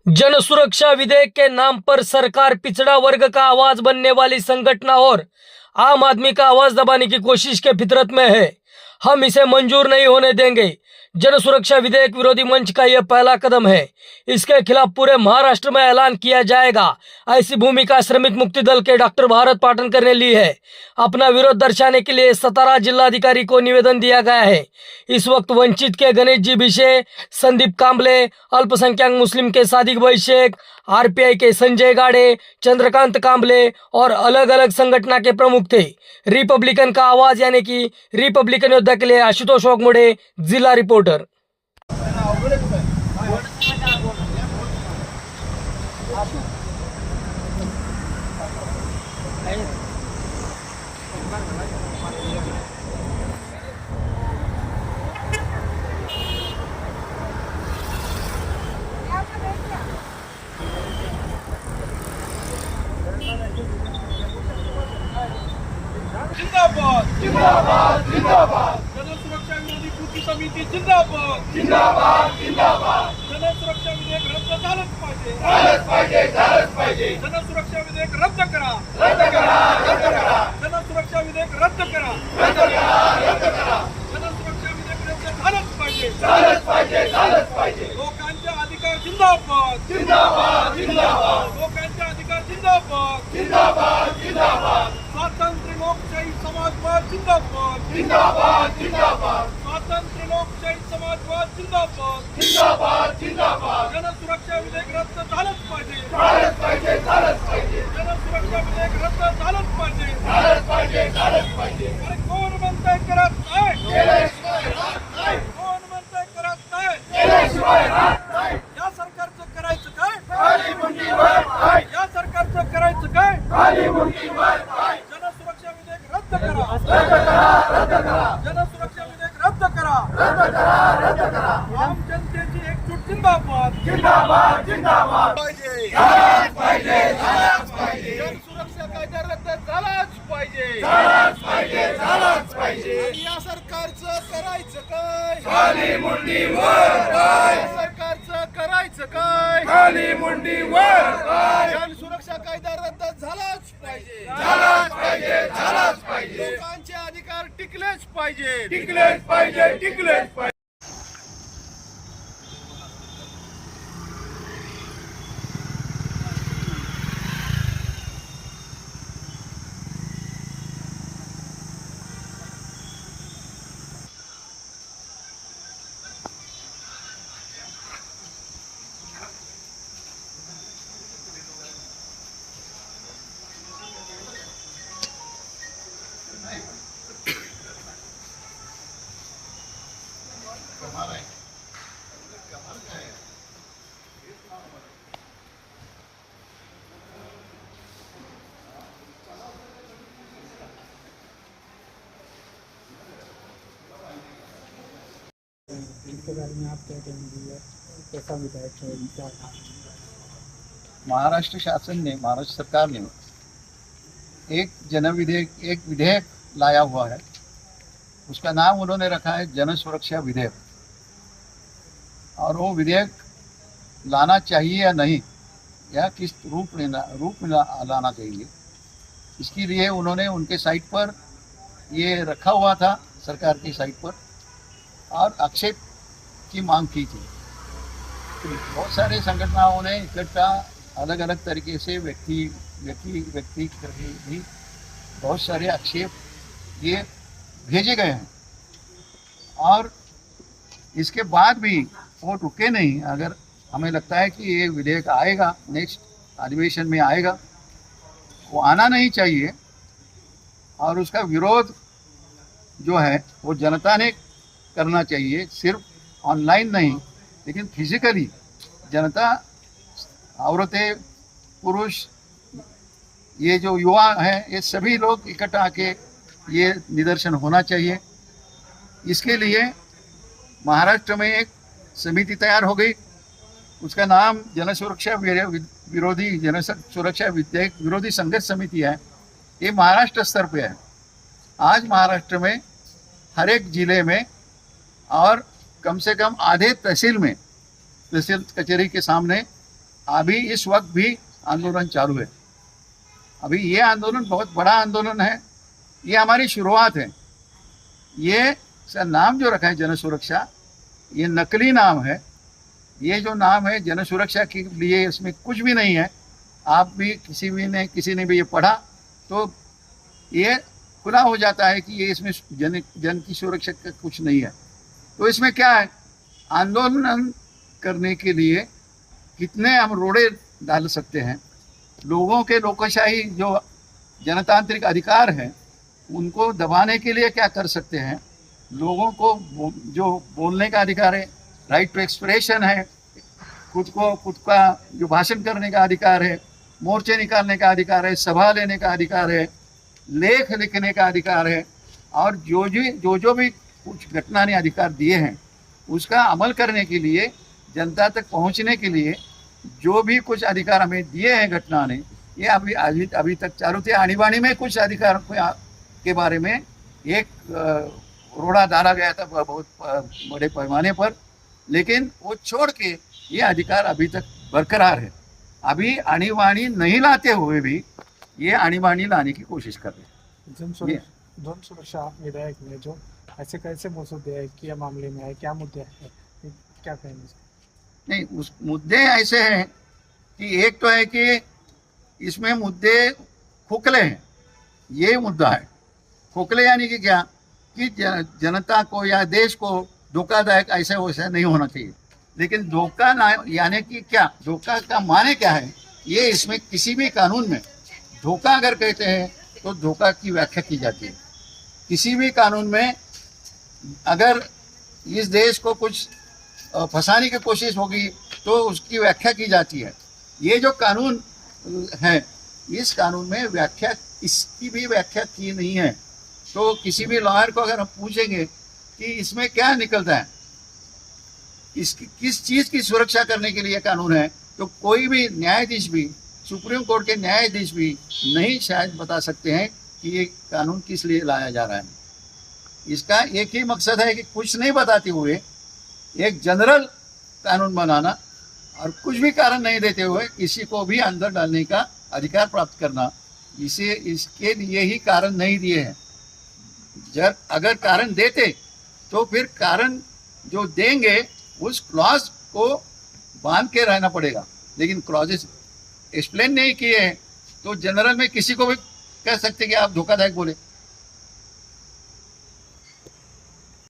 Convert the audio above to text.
जन सुरक्षा विधेयक के नाम पर सरकार पिछड़ा वर्ग का आवाज बनने वाली संगठन और आम आदमी का आवाज दबाने की कोशिश के फितरत में है। हम इसे मंजूर नहीं होने देंगे। जन सुरक्षा विधेयक विरोधी मंच का यह पहला कदम है। इसके खिलाफ पूरे महाराष्ट्र में ऐलान किया जाएगा। ऐसी भूमिका श्रमिक मुक्ति दल के डॉक्टर भारत पाटनकर ने ली है। अपना विरोध दर्शाने के लिए 17 जिलाधिकारी को निवेदन दिया गया है। इस वक्त वंचित के गणेश जी भिशे, संदीप कांबले, अल्पसंख्यक मुस्लिम के सादिक भाई शेख, आरपीआई के संजय गाड़े, चंद्रकांत कांबले और अलग अलग संगठन के प्रमुख थे। रिपब्लिकन का आवाज यानी कि रिपब्लिकन योद्धा के लिए आशुतोष वाघमोडे, जिला रिपोर्टर। जिंदाबाद जिंदाबाद जिंदाबाद जन सुरक्षा विरोधी कृती समिती जिंदाबाद जिंदाबाद जिंदाबाद जन सुरक्षा विधेयक रद्द झालंच पाहिजे जन सुरक्षा विधेयक रद्द करा जन सुरक्षा विधेयक रद्द करा जन सुरक्षा विधेयक रद्द झालंच पाहिजे लोकांचे अधिकार जिंदाबाद लोकांचे अधिकार जिंदाबाद स्वातंत्र्य लोकशाही समाजवाद जिंदाबाद स्वातंत्र्य लोकशाही समाजवाद जिंदाबाद जन सुरक्षा विधेयक रद्द झालंच पाहिजे जन सुरक्षा विधेयक रद्द झालंच पाहिजे अरे कोण म्हणतंय करत नाही कोण म्हणतंय करत नाही या सरकारचं करायचं काय या सरकारचं करायचं काय जन सुरक्षा विधेयक रद्द करा जन सुरक्षा विधेयक रद्द करा आम जनतेची एकजूट जिंदाबाद पाहिजे जन सुरक्षा कायदा रद्द झालाच पाहिजे आणि या सरकारचं करायचं काय खाली मुंडी वर सरकारचं करायचं काय खाली मुंडी वर जन सुरक्षा कायदा रद्द झालाच पाहिजे लोकांचे अधिकार टिकलेच पाहिजे इसके बारे में आप क्या कहेंगे? कैसा विधायक है इनका? महाराष्ट्र शासन ने, महाराष्ट्र सरकार ने एक विधेयक लाया हुआ है। उसका नाम उन्होंने रखा है जन सुरक्षा विधेयक। और वो विधेयक लाना चाहिए या नहीं, या किस रूप में लाना चाहिए, इसके लिए उन्होंने उनके साइट पर ये रखा हुआ था, सरकार की साइट पर, और आक्षेप की मांग की थी। तो बहुत सारे संगठनों ने इकट्ठा अलग अलग तरीके से व्यक्ति करके भी बहुत सारे आक्षेप ये भेजे गए हैं। और इसके बाद भी वो रुके नहीं। अगर हमें लगता है कि ये विधेयक आएगा, नेक्स्ट अधिवेशन में आएगा, वो आना नहीं चाहिए। और उसका विरोध जो है वो जनता ने करना चाहिए, सिर्फ ऑनलाइन नहीं लेकिन फिजिकली। जनता, औरतें, पुरुष, ये जो युवा हैं, ये सभी लोग इकट्ठा आके ये निदर्शन होना चाहिए। इसके लिए महाराष्ट्र में एक समिति तैयार हो गई। उसका नाम जन सुरक्षा विधेयक विरोधी संघर्ष समिति है। ये महाराष्ट्र स्तर पे है। आज महाराष्ट्र में हर एक जिले में और कम से कम आधे तहसील में, तहसील कचहरी के सामने अभी इस वक्त भी आंदोलन चालू है। अभी ये आंदोलन बहुत बड़ा आंदोलन है, ये हमारी शुरुआत है। ये सर नाम जो रखा है जन सुरक्षा, ये नकली नाम है। ये जो नाम है जन सुरक्षा के लिए, इसमें कुछ भी नहीं है। आप भी किसी ने भी ये पढ़ा तो ये खुला हो जाता है कि ये इसमें जन की सुरक्षा का कुछ नहीं है। तो इसमें क्या है, आंदोलन करने के लिए कितने हम रोड़े डाल सकते हैं, लोगों के लोकशाही जो जनतांत्रिक अधिकार हैं उनको दबाने के लिए क्या कर सकते हैं, लोगों को जो बोलने का अधिकार है, राइट टू एक्सप्रेशन है, खुद का जो भाषण करने का अधिकार है, मोर्चे निकालने का अधिकार है, सभा लेने का अधिकार है, लेख लिखने का अधिकार है, और जो भी कुछ घटना ने अधिकार दिए हैं उसका अमल करने के लिए, जनता तक पहुंचने के लिए जो भी कुछ अधिकार हमें दिए हैं घटना ने, ये अभी तक चालू थे। आणीबाणी में कुछ अधिकार के बारे में एक रोड़ा डाला गया था बहुत बड़े पैमाने पर, लेकिन वो छोड़ के ये अधिकार अभी तक बरकरार है। अभी आणीबाणी नहीं लाते हुए भी ये आणीबाणी लाने की कोशिश कर रहे हैं। जन सुरक्षा विधेयक में जो ऐसे कैसे मौजूद है, क्या मामले में है, क्या मुद्दे हैं, क्या कहेंगे? नहीं, उस मुद्दे ऐसे हैं कि एक तो है कि इसमें मुद्दे खोखले हैं। ये मुद्दा है खोखले, यानी कि क्या कि जनता को या देश को धोखादायक ऐसे वैसे नहीं होना चाहिए। लेकिन धोखा ना, यानी कि क्या, धोखा का माने क्या है, ये इसमें किसी भी कानून में धोखा अगर कहते हैं तो धोखा की व्याख्या की जाती है। किसी भी कानून में अगर इस देश को कुछ फंसाने की कोशिश होगी तो उसकी व्याख्या की जाती है। ये जो कानून है, इस कानून में व्याख्या, इसकी भी व्याख्या की नहीं है। तो किसी भी लॉयर को अगर हम पूछेंगे कि इसमें क्या निकलता है, किस चीज़ की सुरक्षा करने के लिए कानून है, तो कोई भी न्यायाधीश भी, सुप्रीम कोर्ट के न्यायाधीश भी नहीं शायद बता सकते हैं कि ये कानून किस लिए लाया जा रहा है। इसका एक ही मकसद है कि कुछ नहीं बताते हुए एक जनरल कानून बनाना और कुछ भी कारण नहीं देते हुए किसी को भी अंदर डालने का अधिकार प्राप्त करना। इसके लिए ही कारण नहीं दिए हैं। जब अगर कारण देते तो फिर कारण जो देंगे उस क्लॉज को बांध के रहना पड़ेगा, लेकिन क्लॉजेस एक्सप्लेन नहीं किए हैं तो जनरल में किसी को भी कह सकते कि आप धोखादायक बोले।